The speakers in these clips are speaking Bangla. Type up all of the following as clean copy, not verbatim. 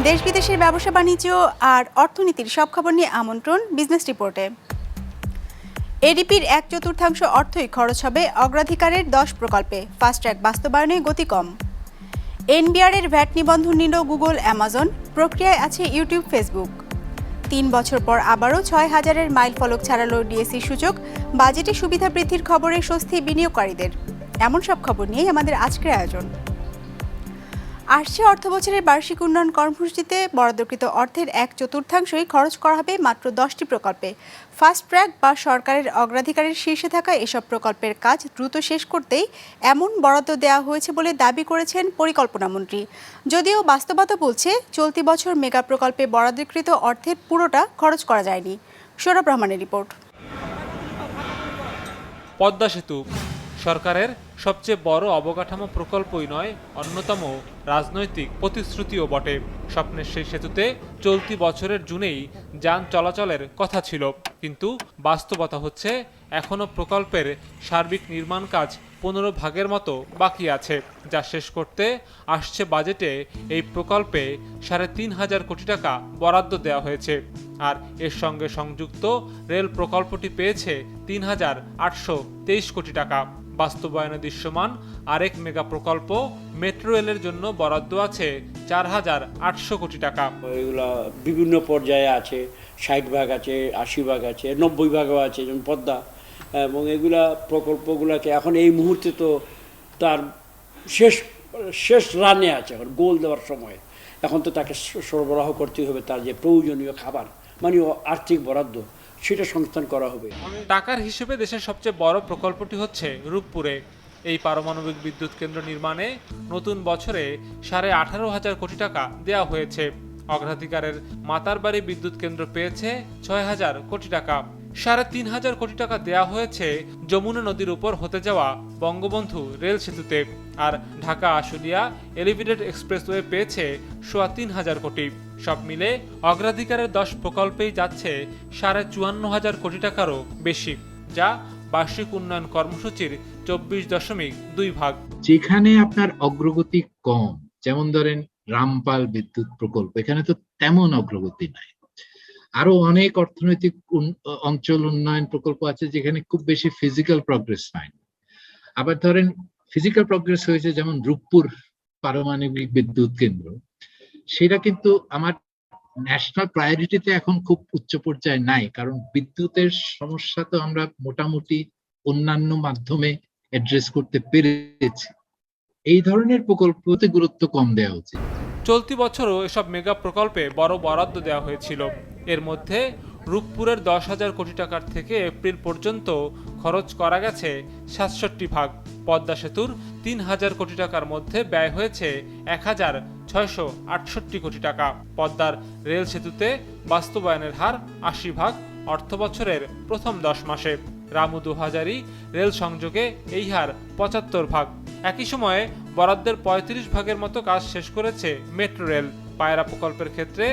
দেশ বিদেশের ব্যবসা বাণিজ্য আর অর্থনীতির সব খবর নিয়ে আমন্ত্রণ বিজনেস রিপোর্টে। এডিপির 1/4 অর্থই খরচ হবে অগ্রাধিকারের 10 প্রকল্পে, ফাস্ট ট্র্যাক বাস্তবায়নে গতি কম। এনবিআর-এর ভ্যাট নিবন্ধন নিল গুগল, অ্যামাজন, প্রক্রিয়ায় আছে ইউটিউব, ফেসবুক। 3 বছর পর আবারও 6,000-এর মাইল ফলক ছাড়ালো ডিএসই সূচক, বাজেটে সুবিধা বৃদ্ধির খবরে স্বস্তি বিনিয়োগকারীদের। এমন সব খবর নিয়েই আমাদের আজকের আয়োজন। আসছে অর্থবছরের বার্ষিক উন্নয়ন কর্মসূচিতে বরাদ্দকৃত অর্থের 1/4 খরচ করা হবে মাত্র 10টি প্রকল্পে। ফাস্ট ট্র্যাক বা সরকারের অগ্রাধিকারের শীর্ষে থাকা এসব প্রকল্পের কাজ দ্রুত শেষ করতেই এমন বরাদ্দ দেওয়া হয়েছে বলে দাবি করেছেন পরিকল্পনামন্ত্রী। যদিও বাস্তবতা বলছে চলতি বছর মেগা প্রকল্পে বরাদ্দকৃত অর্থের পুরোটা খরচ করা যায়নি। সৌরভ রহমানের রিপোর্ট। পদ্মা সেতু সরকারের সবচেয়ে বড় অবকাঠামো প্রকল্পই নয়, অন্যতম রাজনৈতিক প্রতিশ্রুতিও বটে। স্বপ্নের সেই সেতুতে চলতি বছরের জুনেই যান চলাচলের কথা ছিল, কিন্তু বাস্তবতা হচ্ছে এখনও প্রকল্পের সার্বিক নির্মাণ কাজ 15 মতো বাকি আছে, যা শেষ করতে আসছে বাজেটে এই প্রকল্পে 3,500 কোটি টাকা বরাদ্দ দেওয়া হয়েছে। আর এর সঙ্গে সংযুক্ত রেল প্রকল্পটি পেয়েছে 3,823 কোটি টাকা। বাস্তবায়নে দৃশ্যমান আরেক মেগা প্রকল্প মেট্রো রেলের জন্য বরাদ্দ আছে 4,800 কোটি টাকা। এগুলো বিভিন্ন পর্যায়ে আছে, 60 আছে, 80 আছে, 90 আছে, যেমন পদ্মা। এবং এগুলা প্রকল্পগুলোকে এখন এই মুহূর্তে তো তার শেষ রানে আছে, এখন গোল দেওয়ার সময়। এখন তো তাকে সরবরাহ করতে হবে তার যে প্রয়োজনীয় খাবার, মানে আর্থিক বরাদ্দ, সেটা সংস্থান করা হবে। টাকার হিসেবে দেশের সবচেয়ে বড় প্রকল্পটি হচ্ছে রূপপুরে। এই পারমাণবিক বিদ্যুৎ কেন্দ্র নির্মাণে নতুন বছরে 18,500 কোটি টাকা দেওয়া হয়েছে। অগ্রাধিকারের মাতারবাড়ি বিদ্যুৎ কেন্দ্র পেয়েছে 6,000 কোটি টাকা। 3,500 কোটি টাকা দেওয়া হয়েছে যমুনা নদীর উপর হতে যাওয়া বঙ্গবন্ধু রেল সেতুতে। আর ঢাকা আশুলিয়া এলিভেটেড এক্সপ্রেসওয়ে পেয়েছে 3,500 কোটি। সব মিলে অগ্রাধিকারের 10 প্রকল্পেই যাচ্ছে 54,500 কোটি টাকারও বেশি, যা বার্ষিক উন্নয়ন কর্মসূচির 24.2 ভাগ। যেখানে আপনার অগ্রগতি কম, যেমন ধরেন রামপাল বিদ্যুৎ প্রকল্প, এখানে তো তেমন অগ্রগতি নাই। আরো অনেক অর্থনৈতিক অঞ্চল উন্নয়ন প্রকল্প আছে যেখানে খুব বেশি ফিজিক্যাল প্রগ্রেস হয়নি। আবার ধরেন ফিজিক্যাল প্রগ্রেস হয়েছে, যেমন রূপপুর পারমাণবিক বিদ্যুৎ কেন্দ্র, সেটা কিন্তু আমার ন্যাশনাল প্রায়োরিটিতে এখন খুব উচ্চ পর্যায়ে নাই, কারণ বিদ্যুতের সমস্যা তো আমরা মোটামুটি অন্যান্য মাধ্যমে অ্যাড্রেস করতে পেরেছি। এই ধরনের প্রকল্পতে গুরুত্ব কম দেওয়া উচিত। চলতি বছরও এসব মেগা প্রকল্পে বড় বরাদ্দ দেওয়া হয়েছিল। এর মধ্যে রূপপুরের 10,000 কোটি টাকার থেকে এপ্রিল পর্যন্ত খরচ করা গেছে 67 ভাগ। পদ্মা সেতুর 3,000 কোটি টাকার মধ্যে ব্যয় হয়েছে 1,668 কোটি টাকা। পদ্মার রেল সেতুতে বাস্তবায়নের হার 80 ভাগ অর্থ বছরের প্রথম 10 মাসে। রামু হাজারী রেল সংযোগে এই হার 75 ভাগ। একই সময়ে বরাদ্দের 35 ভাগের মতো কাজ শেষ করেছে মেট্রো রেল। পায়রা প্রকল্পের ক্ষেত্রে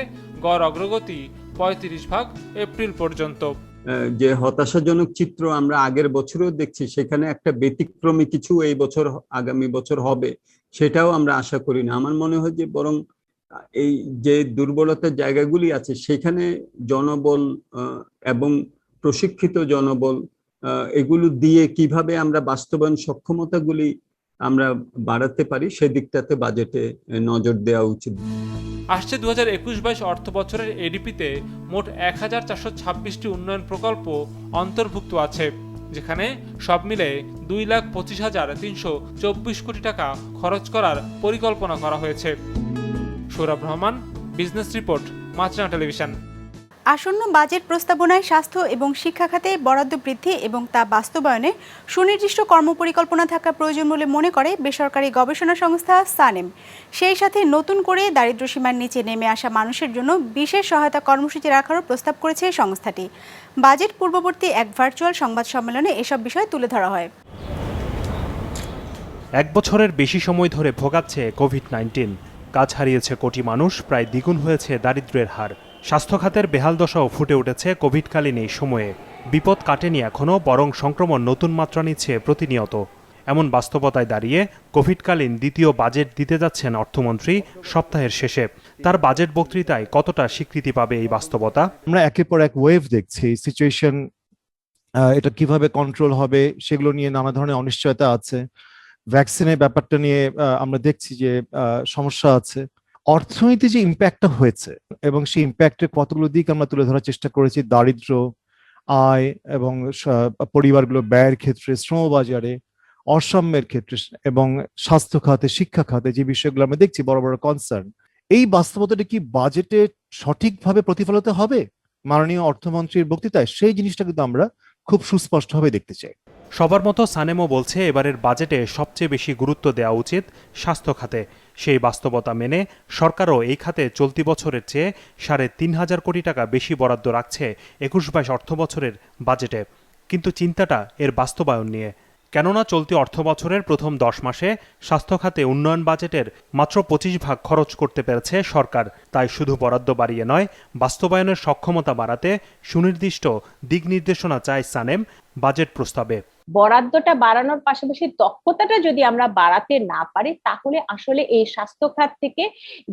গড় অগ্রগতি 35 ভাগ এপ্রিল পর্যন্ত। যে হতাশাজনক চিত্র আমরা আগের বছরেও দেখছি, সেখানে একটা ব্যতিক্রমী কিছু এই বছর আগামী বছর হবে, সেটাও আমরা আশা করি না। আমার মনে হয় যে বরং এই যে দুর্বলতার জায়গাগুলি আছে সেখানে জনবল এবং প্রশিক্ষিত জনবল, এগুলো দিয়ে কিভাবে আমরা বাস্তবায়ন সক্ষমতাগুলি আমরা বাড়াতে পারি সেদিকটাতে বাজেটে নজর দেওয়া উচিত। আসছে 2021-22 অর্থ বছরের এডিপিতে মোট 1,426টি উন্নয়ন প্রকল্প অন্তর্ভুক্ত আছে, যেখানে সব মিলে 2,25,324 কোটি টাকা খরচ করার পরিকল্পনা করা হয়েছে। সৌরভ রহমান, বিজনেস রিপোর্ট, মাছরাঙা টেলিভিশন। আসন্ন বাজেট প্রস্তাবনায় স্বাস্থ্য এবং শিক্ষা খাতে বরাদ্দ বৃদ্ধি এবং তা বাস্তবায়নে সুনির্দিষ্ট কর্মপরিকল্পনা থাকা প্রয়োজন বলে মনে করে বেসরকারি গবেষণা সংস্থা সানেম। সেই সাথে নতুন করে দারিদ্র্যসীমার নিচে নেমে আসা মানুষের জন্য বিশেষ সহায়তা কর্মসূচি রাখারও প্রস্তাব করেছে সংস্থাটি। বাজেট পূর্ববর্তী এক ভার্চুয়াল সংবাদ সম্মেলনে এসব বিষয় তুলে ধরা হয়। 1 বছরের বেশি সময় ধরে ভোগাচ্ছে কোভিড-19। কাজ হারিয়েছে কোটি মানুষ, প্রায় দ্বিগুণ হয়েছে দারিদ্র্যের হার। স্বাস্থ্য খাতের বেহাল দশাও ফুটে উঠেছে কোভিডকালীন এই সময়ে। বিপদ কাটেনি এখনও, বরং সংক্রমণ নতুন মাত্রা নিচ্ছে প্রতিনিয়ত। এমন বাস্তবতায় দাঁড়িয়ে কোভিডকালীন দ্বিতীয় বাজেট দিতে যাচ্ছেন অর্থমন্ত্রী সপ্তাহের শেষে। তার বাজেট বক্তৃতায় কতটা স্বীকৃতি পাবে এই বাস্তবতা? আমরা একের পর এক ওয়েভ দেখছি, সিচুয়েশন এটা কিভাবে কন্ট্রোল হবে সেগুলো নিয়ে নানা ধরনের অনিশ্চয়তা আছে। ভ্যাকসিনের ব্যাপারটা নিয়ে আমরা দেখছি যে সমস্যা আছে। অর্থনীতি যে ইম্প্যাক্টটা হয়েছে এবং সেই ইম্প্যাক্টের কতগুলো দিক আমরা তুলে ধরার চেষ্টা করেছি, দারিদ্র্য, আয় এবং পরিবারগুলো ব্যয়ের ক্ষেত্রে, শ্রমবাজারে, অসাম্যের ক্ষেত্রে এবং স্বাস্থ্য খাতে, শিক্ষা খাতে যে বিষয়গুলো আমরা দেখছি বড় বড় কনসার্ন। এই বাস্তবতাটা কি বাজেটে সঠিকভাবে প্রতিফলিত হবে মাননীয় অর্থমন্ত্রীর বক্তৃতায়? সেই জিনিসটা কিন্তু আমরা খুব সুস্পষ্টভাবে দেখতে চাই। সবার মতো সানেমও বলছে এবারের বাজেটে সবচেয়ে বেশি গুরুত্ব দেওয়া উচিত স্বাস্থ্য খাতে। সেই বাস্তবতা মেনে সরকারও এই খাতে চলতি বছরের চেয়ে ৩,৫০০ কোটি টাকা বেশি বরাদ্দ রাখছে ২১-২২ অর্থ বছরের বাজেটে। কিন্তু চিন্তাটা এর বাস্তবায়ন নিয়ে। কেননা চলতি অর্থ বছরের প্রথম ১০ মাসে স্বাস্থ্য খাতে উন্নয়ন বাজেটের মাত্র ২৫% খরচ করতে পেরেছে সরকার। তাই শুধু বরাদ্দ বাড়িয়ে নয়, বাস্তবায়নের সক্ষমতা বাড়াতে সুনির্দিষ্ট দিক নির্দেশনা চায় সানেম বাজেট প্রস্তাবে। বরাদ্দটা বাড়ানোর পাশাপাশি দক্ষতাটা যদি আমরা বাড়াতে না পারি, তাহলে আসলে এই স্বাস্থ্য খাত থেকে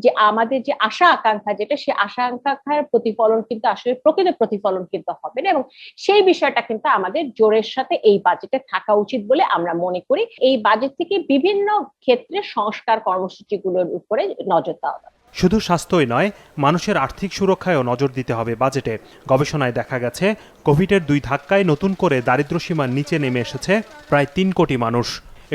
যে আমাদের যে আশা আকাঙ্ক্ষা, যেটা সে আশা আকাঙ্ক্ষার প্রতিফলন কিন্তু আসলে প্রকৃত প্রতিফলন কিন্তু হবে না, এবং সেই বিষয়টা কিন্তু আমাদের জোরের সাথে এই বাজেটে থাকা উচিত বলে আমরা মনে করি। এই বাজেট থেকে বিভিন্ন ক্ষেত্রে সংস্কার কর্মসূচিগুলোর উপরে নজর দেওয়া হবে। শুধু স্বাস্থ্যই নয়, মানুষের আর্থিক সুরক্ষায়ও নজর দিতে হবে বাজেটে। গবেষণায় দেখা গেছে কোভিডের 2 ধাক্কায় নতুন করে দারিদ্র্যসীমার নিচে নেমে এসেছে প্রায় 3 কোটি মানুষ।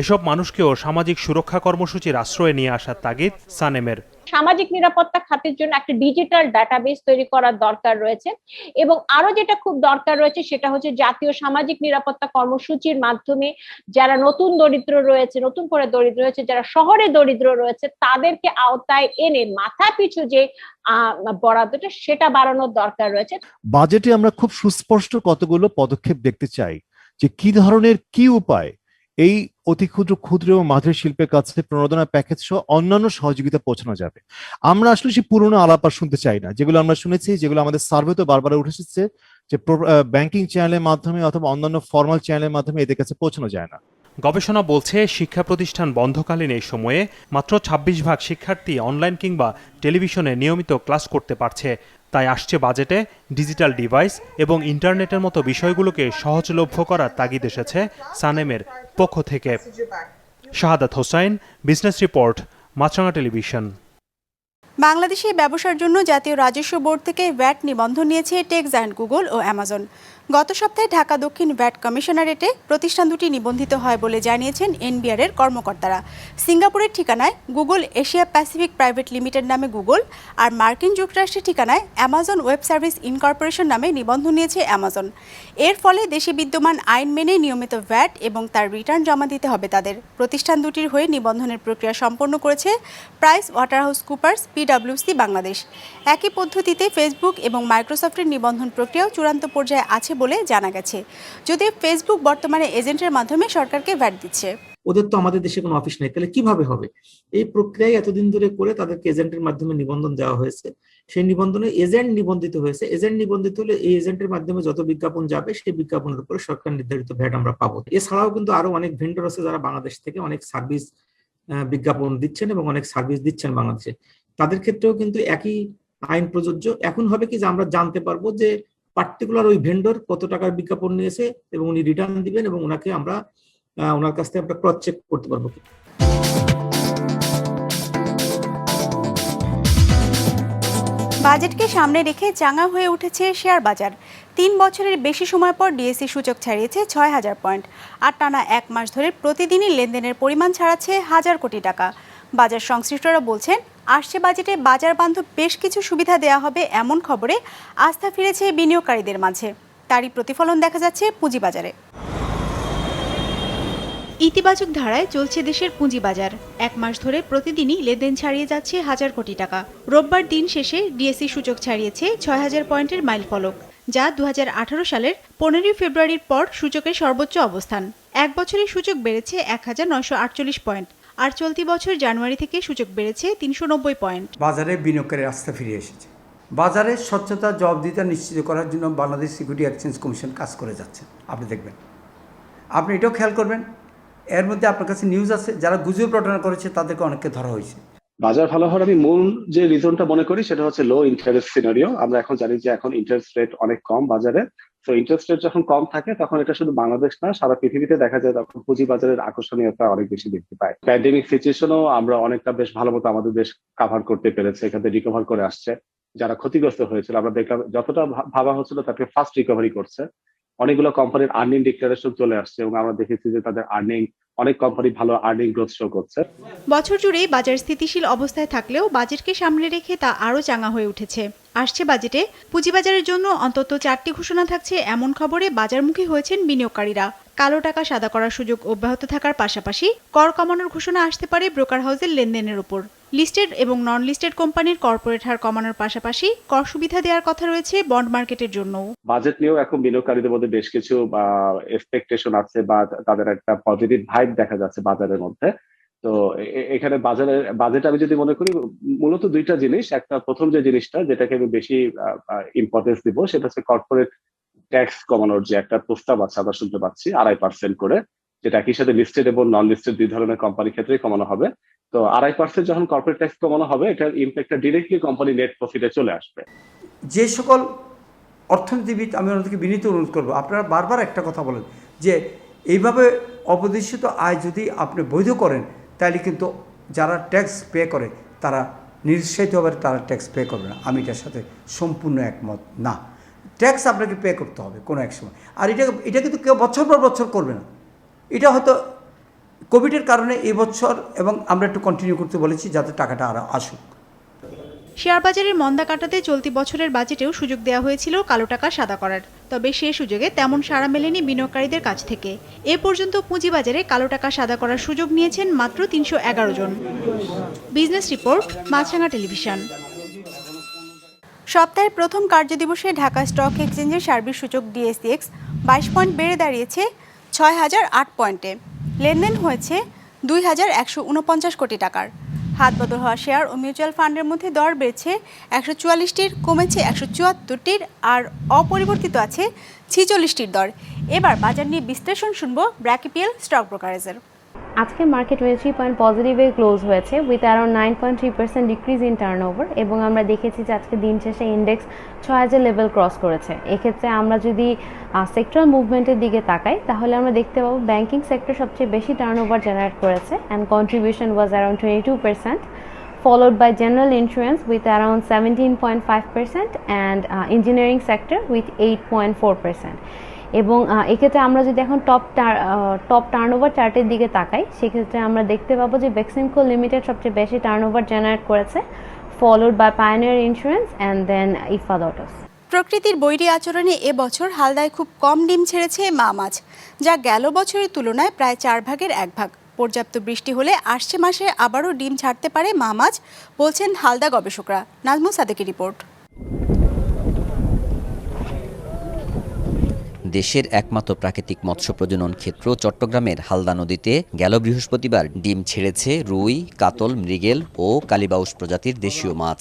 এসব মানুষকেও সামাজিক সুরক্ষা কর্মসূচির আশ্রয়ে নিয়ে আসার তাগিদ সানেমের। সামাজিক নিরাপত্তা খাতের জন্য একটা ডিজিটাল ডাটাবেস তৈরি করার দরকার রয়েছে, এবং আরো যেটা খুব দরকার রয়েছে সেটা হচ্ছে জাতীয় সামাজিক নিরাপত্তা কর্মসূচির মাধ্যমে যারা নতুন দরিদ্র রয়েছে, নতুন করে দরিদ্র রয়েছে, যারা শহরে দরিদ্র রয়েছে, তাদেরকে আওতায় এনে মাথা পিছু যে বরাদ্দটা সেটা বাড়ানোর দরকার রয়েছে। বাজেটে আমরা খুব সুস্পষ্ট কতগুলো পদক্ষেপ দেখতে চাই যে কি ধরনের কি উপায় এই অতি ক্ষুদ্র ক্ষুদ্র এবং মাঝারি শিল্পের কাছে প্রণোদনা প্যাকেজ সহ অন্যান্য সহযোগিতা পৌঁছানো যাবে। আমরা আসলে সেই পুরনো আলাপ আর শুনতে চাই না, যেগুলো আমরা শুনেছি, যেগুলো আমাদের সার্ভেতে বারবার উঠে এসেছে, যে ব্যাংকিং চ্যানেলের মাধ্যমে অথবা অন্যান্য ফর্মাল চ্যানেলের মাধ্যমে এদের কাছে পৌঁছানো যায় না। গবেষণা বলছে শিক্ষা প্রতিষ্ঠান বন্ধকালীন এই সময়ে মাত্র 26% শিক্ষার্থী অনলাইন কিংবা টেলিভিশনে নিয়মিত ক্লাস করতে পারছে। তাই আসছে বাজেটে ডিজিটাল ডিভাইস এবং ইন্টারনেটের মতো বিষয়গুলোকে সহজলভ্য করার তাগিদ এসেছে সানেমের পক্ষ থেকে। শাহাদাত হোসাইন, বিজনেস রিপোর্ট, মাছরাঙা টেলিভিশন। বাংলাদেশে ব্যবসার জন্য জাতীয় রাজস্ব বোর্ড থেকে ভ্যাট নিবন্ধন নিয়েছে টেক জায়ান্ট গুগল ও অ্যামাজন। গত সপ্তাহে ঢাকা দক্ষিণ ভ্যাট কমিশনারেটে প্রতিষ্ঠান দুটি নিবন্ধিত হয় বলে জানিয়েছেন এনবিআর-এর কর্মকর্তারা। সিঙ্গাপুরের ঠিকানায় Google Asia Pacific private limited নামে গুগল, আর মার্কিন যুক্তরাষ্ট্রের ঠিকানায় অ্যামাজন ওয়েব সার্ভিস ইনকর্পোরেশন নামে নিবন্ধন নিয়েছে অ্যামাজন। এর ফলে দেশে বিদ্যমান আইন মেনে নিয়মিত ভ্যাট এবং তার রিটার্ন জমা দিতে হবে তাদের। প্রতিষ্ঠান দুটির হয়ে নিবন্ধনের প্রক্রিয়া সম্পন্ন করেছে প্রাইস ওয়াটারহাউস কুপার্স পিডব্লিউসি বাংলাদেশ। একই পদ্ধতিতে ফেসবুক এবং মাইক্রোসফটের নিবন্ধন প্রক্রিয়াও চূড়ান্ত পর্যায়ে আছে বলে জানা গেছে। যদিও ফেসবুক বর্তমানে এজেন্টের মাধ্যমে সরকারকে ভ্যাট দিচ্ছে। ওদের তো আমাদের দেশে কোনো অফিস নেই, তাহলে কিভাবে হবে? এই প্রক্রিয়ায় এতদিন ধরে করে তাদেরকে এজেন্টের মাধ্যমে নিবন্ধন দেওয়া হয়েছে। সেই নিবন্ধনে এজেন্ট নিবন্ধিত হয়েছে। এজেন্ট নিবন্ধিত হলে এই এজেন্টের মাধ্যমে যত বিজ্ঞাপন যাবে সেই বিজ্ঞাপনের উপরে সরকার নির্ধারিত ভ্যাট আমরা পাবো। এছাড়াও কিন্তু আরো অনেক ভেন্ডর আছে যারা বাংলাদেশ থেকে অনেক সার্ভিস বিজ্ঞাপন দিচ্ছেন এবং অনেক সার্ভিস দিচ্ছেন বাংলাদেশে। তাদের ক্ষেত্রেও কিন্তু একই আইন প্রযোজ্য। এখন হবে কি যে আমরা জানতে পারবো যে পার্টিকুলার ওই ভেন্ডর কত টাকার বিজ্ঞাপন নিয়েছে এবং উনি রিটার্ন দিবেন এবং ওনাকে আমরা ওনার কাছ থেকে আমরা ক্রস চেক করতে পারবো। বাজেটকে সামনে রেখে চাঙা হয়ে উঠেছে শেয়ার বাজার। 3 বছরের বেশি সময় পর ডিএসই সূচক ছাড়িয়েছে 6000 পয়েন্ট, আর টানা 1 মাস ধরে প্রতিদিনই লেনদেনের পরিমাণ ছাড়াচ্ছে 1000 কোটি টাকা। বাজার সংশ্লিষ্টরা বলছেন, আসছে বাজেটে বাজার বান্ধব বেশ কিছু সুবিধা দেওয়া হবে এমন খবরে আস্থা ফিরেছে বিনিয়োগকারীদের মাঝে। তারই প্রতিফলন দেখা যাচ্ছে পুঁজিবাজারে। ইতিবাচক ধারায় চলছে দেশের পুঁজিবাজার। 1 মাস ধরে প্রতিদিনই লেনদেন ছাড়িয়ে যাচ্ছে 1000 কোটি টাকা। রোববার দিন শেষে ডিএসই সূচক ছাড়িয়েছে 6000 পয়েন্টের মাইলফলক, যা 2018 সালের 15 ফেব্রুয়ারির পর সূচকের সর্বোচ্চ অবস্থান। 1 বছরে সূচক বেড়েছে 1948 পয়েন্ট, আর চলতি বছর জানুয়ারি থেকে সূচক বেড়েছে 390 পয়েন্ট। বাজারে বিনিয়োগকারীর আস্থা ফিরে এসেছে। বাজারের স্বচ্ছতা, জবাবদিহিতা নিশ্চিত করার জন্য বাংলাদেশ সিকিউরিটি এক্সচেঞ্জ কমিশন কাজ করে যাচ্ছে। আপনি দেখবেন, আপনি এটাও খেয়াল করবেন, এর মধ্যে আপনার কাছে নিউজ আছে যারা গুজব রটনা করেছে তাদেরকে অনেককে ধরা হয়েছে। বাজার ভালো হওয়ার আমি মূল যে রিজনটা মনে করি সেটা হচ্ছে লো ইন্টারেস্ট সিনারিও। আমরা এখন জানি যে এখন ইন্টারেস্ট রেট অনেক কম বাজারে। তো ইন্টারেস্ট রেট যখন কম থাকে তখন এটা শুধু বাংলাদেশ না, সারা পৃথিবীতে দেখা যায় তখন পুঁজিবাজারের আকর্ষণীয়তা অনেক বেশি বৃদ্ধি পায়। প্যান্ডেমিক সিচুয়েশনও আমরা অনেকটা বেশ ভালো মতো আমাদের দেশ কাভার করতে পেরেছে, এখান থেকে রিকভার করে আসছে। যারা ক্ষতিগ্রস্ত হয়েছিল আমরা দেখলাম যতটা ভাবা হচ্ছিল তাকে ফাস্ট রিকভারি করছে। অনেকগুলো কোম্পানির আর্নিং ডিক্লারেশন চলে আসছে এবং আমরা দেখেছি যে তাদের আর্নিং, অনেক কোম্পানি ভালো আর্নিং গ্রোথ শো করছে। বছর জুড়েই বাজার স্থিতিশীল অবস্থায় থাকলেও বাজেটকে সামনে রেখে তা আরও চাঙা হয়ে উঠেছে। আসছে বাজেটে পুঁজিবাজারের জন্য অন্তত 4টি ঘোষণা থাকছে এমন খবরে বাজারমুখী হয়েছেন বিনিয়োগকারীরা। কালো টাকা সাদা করার সুযোগ অব্যাহত থাকার পাশাপাশি কর কমানোর ঘোষণা আসতে পারে ব্রোকার হাউসের লেনদেনের উপর। লিস্টেড এবং নন লিস্টেড কোম্পানির কর্পোরেট হার কমানোর পাশাপাশি কর সুবিধা দেওয়ার কথা রয়েছে বন্ড মার্কেটের জন্যও। বাজেট নিয়েও এখন বিনিয়োগকারীদের মধ্যে বেশ কিছু এক্সপেকটেশন আছে বা তাদের একটা পজিটিভ ভাইব দেখা যাচ্ছে বাজারের মধ্যে। তো এখানে বাজেট আমি যদি মনে করি মূলত দুইটা জিনিস। একটা, প্রথম যে জিনিসটা যেটাকে আমি বেশি ইম্পর্টেন্স দিব সেটা হচ্ছে কর্পোরেট ট্যাক্স কমানোর যে একটা প্রস্তাব আছে আমরা শুনতে পাচ্ছি 2.5% করে, যেটা একই সাথে লিস্টেড এবং নন লিস্টেড দুই ধরনের কোম্পানির ক্ষেত্রেই কমানো হবে। তো 2.5% যখন কর্পোরেট ট্যাক্স কমানো হবে এটার ইম্প্যাক্টটা ডিরেক্টলি কোম্পানি নেট প্রফিটে চলে আসবে। যে সকল অর্থনীতিবিদ, আমি ওনাদেরকে বিনীত অনুরোধ করবো, আপনারা বারবার একটা কথা বলেন যে এইভাবে অপ্রত্যাশিত আয় যদি আপনি বৈধ করেন তাহলে কিন্তু যারা ট্যাক্স পে করে তারা নিরুৎসাহিত হবে, তারা ট্যাক্স পে করবে না। আমি এটার সাথে সম্পূর্ণ একমত না। ট্যাক্স আপনাকে পে করতে হবে কোনো এক সময়। আর এটা কিন্তু কেউ বছর পর বছর করবে না। এটা হয়তো কোভিডের কারণে এই বছর এবং আমরা একটু কন্টিনিউ করতে বলেছি যাতে টাকাটা আরও আসুক। শেয়ার বাজারের মন্দা কাটাতে চলতি বছরের বাজেটেও সুযোগ দেওয়া হয়েছিল কালো টাকা সাদা করার, তবে সে সুযোগে তেমন সাড়া মেলেনি বিনিয়োগকারীদের কাছ থেকে। এ পর্যন্ত পুঁজিবাজারে কালো টাকা সাদা করার সুযোগ নিয়েছেন মাত্র 311 জন। বিজনেস রিপোর্ট, মাছরাঙা টেলিভিশন। সপ্তাহের প্রথম কার্যদিবসে ঢাকা স্টক এক্সচেঞ্জের সার্বিক সূচক ডিএসইএক্স 22 পয়েন্ট বেড়ে দাঁড়িয়েছে 6008 পয়েন্টে। লেনদেন হয়েছে 2149 কোটি টাকার। হাত বদল হওয়া শেয়ার ও মিউচুয়াল ফান্ডের মধ্যে দর বেড়েছে 144টির, কমেছে 174টির, আর অপরিবর্তিত আছে 46টির দর। এবার বাজার নিয়ে বিশ্লেষণ শুনবো ব্র্যাকেপিএল স্টক ব্রোকারেজের। আজকে মার্কেট 23 পয়েন্ট পজিটিভে ক্লোজ হয়েছে with around 9.3% decrease in turnover, এবং আমরা দেখেছি যে আজকে দিন শেষে ইন্ডেক্স 6000 লেভেল ক্রস করেছে। এক্ষেত্রে আমরা যদি সেক্টরাল মুভমেন্টের দিকে তাকাই তাহলে আমরা দেখতে পাবো ব্যাংকিং সেক্টর সবচেয়ে বেশি টার্নওভার জেনারেট করেছে and contribution was around 22%, followed by general insurance with around 17.5% and engineering sector with 8.4%. এবং এক্ষেত্রে আমরা যদি এখন টপ টার্নওভার চার্টের দিকে তাকাই সেক্ষেত্রে আমরা দেখতে পাবো যে বেক্সিমকো লিমিটেড সবচেয়ে বেশি টার্নওভার জেনারেট করেছে, followed by Pioneer insurance and then Ifad autos. প্রকৃতির বৈরী আচরণে এবছর হালদায় খুব কম ডিম ছেড়েছে মা মাছ, যা গেল বছরের তুলনায় প্রায় 4 ভাগের 1 ভাগ। পর্যাপ্ত বৃষ্টি হলে আসছে মাসে আবারও ডিম ছাড়তে পারে মা মাছ, বলছেন হালদা গবেষকরা। নাজমুল সাদেকের রিপোর্ট। দেশের একমাত্র প্রাকৃতিক মৎস্য প্রজনন ক্ষেত্র চট্টগ্রামের হালদা নদীতে গেল বৃহস্পতিবার ডিম ছেড়েছে রুই, কাতল, মৃগেল ও কালীবাউস প্রজাতির দেশীয় মাছ।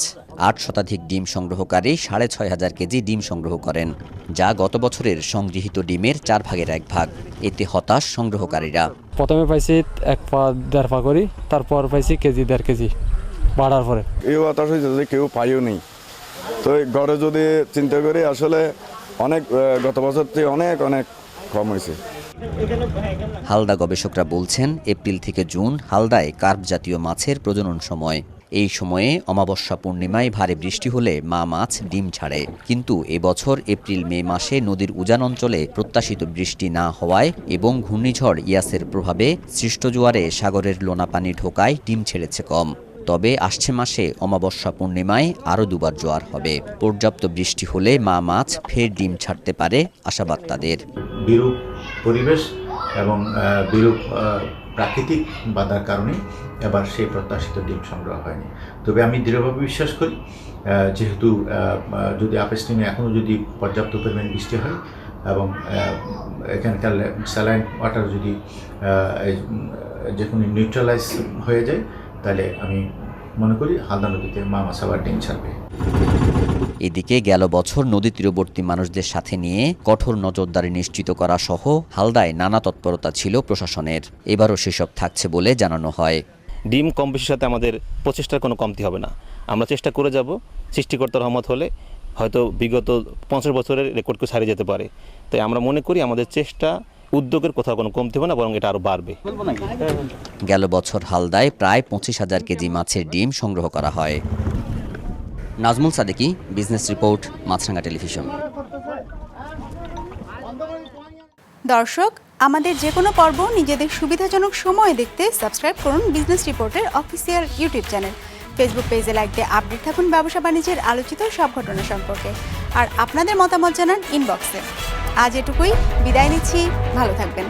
8 শতাধিক ডিম সংগ্রহকারী 6500 কেজি ডিম সংগ্রহ করেন, যা গত বছরের সংগৃহীত ডিমের 4 ভাগের 1 ভাগ। এতে হতাশ সংগ্রহকারীরা। প্রথমে পাইছি 1 পা 1.5 পা করি, তারপর পাইছি কেজি 1.5 কেজি বাড়ার পরে। এই হতাশ হয়েছে যে কেউ পাইও নেই। তো ঘরে যদি চিন্তা করি আসলে অনেক গত বছর থেকে অনেক কম হয়েছে। হালদা গবেষকরা বলছেন এপ্রিল থেকে জুন হালদায় কার্প জাতীয় মাছের প্রজনন সময়। এই সময়ে অমাবস্যা পূর্ণিমায় ভারী বৃষ্টি হলে মা মাছ ডিম ছাড়ে, কিন্তু এবছর এপ্রিল মে মাসে নদীর উজান অঞ্চলে প্রত্যাশিত বৃষ্টি না হওয়ায় এবং ঘূর্ণিঝড় ইয়াসের প্রভাবে সৃষ্ট জোয়ারে সাগরের লোনা পানি ঢোকায় ডিম ছেড়েছে কম। তবে আসছে মাসে অমাবস্যা পূর্ণিমায় আরও 2 বার জোয়ার হবে। পর্যাপ্ত বৃষ্টি হলে মা মাছ ফের ডিম ছাড়তে পারে আশাবাদ তাদের। বিরূপ পরিবেশ এবং বিরূপ প্রাকৃতিক বাধার কারণে এবার সেই প্রত্যাশিত ডিম সংগ্রহ হয়নি। তবে আমি দৃঢ়ভাবে বিশ্বাস করি যেহেতু যদি আপেস টিমে এখনও যদি পর্যাপ্ত পরিমাণ বৃষ্টি হয় এবং এখানকার স্যালাইন ওয়াটার যদি যে কোনো নিউট্রালাইজ হয়ে যায় তাহলে আমি মনে করি হালদা নদীতে মা মাছ আবার ডিম ছাড়বে। এদিকে গেল বছর নদী তীরবর্তী মানুষদের সাথে নিয়ে কঠোর নজরদারি নিশ্চিত করা সহ হালদায় নানা তৎপরতা ছিল প্রশাসনের। এবারও সেসব থাকছে বলে জানানো হয়। ডিম কম বেশির সাথে আমাদের প্রচেষ্টার কোনো কমতি হবে না। আমরা চেষ্টা করে যাব, সৃষ্টিকর্তার রহমত হলে হয়তো বিগত 50 বছরের রেকর্ডকে ছাড়িয়ে যেতে পারে। তাই আমরা মনে করি আমাদের চেষ্টা, উদ্যোগের কোথাও কোনো কমতি হবে না, বরং এটা আরও বাড়বে। গেল বছর হালদায় প্রায় 25,000 কেজি মাছের ডিম সংগ্রহ করা হয়। নাজমুল সাদেকি, বিজনেস রিপোর্ট, মাছরাঙা টেলিভিশন। দর্শক, আমাদের যে কোনো পর্ব নিজেদের সুবিধাজনক সময়ে দেখতে সাবস্ক্রাইব করুন বিজনেস রিপোর্টের অফিসিয়াল ইউটিউব চ্যানেল। ফেসবুক পেজে লাইক দিয়ে আপডেট থাকুন ব্যবসা বাণিজ্যের আলোচিত সব ঘটনা সম্পর্কে। আর আপনাদের মতামত জানান ইনবক্সে। আজ এটুকুই, বিদায় নিচ্ছি, ভালো থাকবেন।